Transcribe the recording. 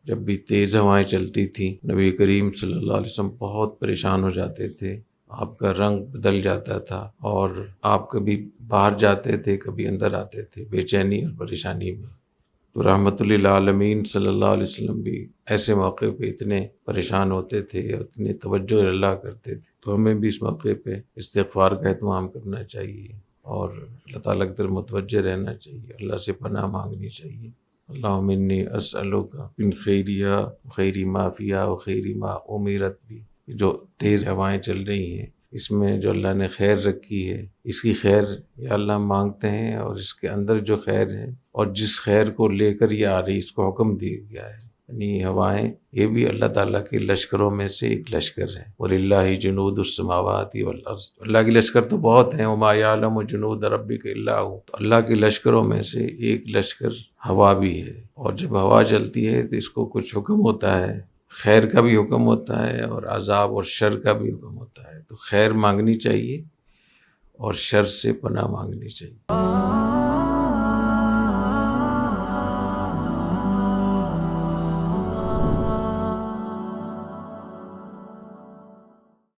جب بھی تیز ہوائیں چلتی تھیں نبی کریم صلی اللہ علیہ وسلم بہت پریشان ہو جاتے تھے، آپ کا رنگ بدل جاتا تھا، اور آپ کبھی باہر جاتے تھے کبھی اندر آتے تھے بے چینی اور پریشانی میں۔ تو رحمت للعالمین صلی اللہ علیہ وسلم بھی ایسے موقع پہ اتنے پریشان ہوتے تھے، اتنی توجہ اللہ کرتے تھے، تو ہمیں بھی اس موقع پہ استغفار کا اہتمام کرنا چاہیے اور اللہ تعالیٰ کی طرف متوجہ رہنا چاہیے، اللہ سے پناہ مانگنی چاہیے۔ اللہم انی اسألک من خیریہ خیر ما فیہا و خیر ما امرت بھی، جو تیز ہوائیں چل رہی ہیں اس میں جو اللہ نے خیر رکھی ہے، اس کی خیر یا اللہ مانگتے ہیں، اور اس کے اندر جو خیر ہے اور جس خیر کو لے کر یہ آ رہی اس کو حکم دیا گیا ہے، یعنی ہوائیں یہ بھی اللہ تعالیٰ کے لشکروں میں سے ایک لشکر ہے۔ وَلِلَّهِ جُنُودُ السَّمَاوَاتِ وَالْأَرْضِ، اللہ کے لشکر تو بہت ہیں، وَمَا يَعْلَمُ جُنُودَ رَبِّكَ إِلَّا هُوَ، تو اللہ کے لشکروں میں سے ایک لشکر ہوا بھی ہے، اور جب ہوا چلتی ہے تو اس کو کچھ حکم ہوتا ہے، خیر کا بھی حکم ہوتا ہے اور عذاب اور شر کا بھی حکم ہوتا ہے، تو خیر مانگنی چاہیے اور شر سے پناہ مانگنی چاہیے۔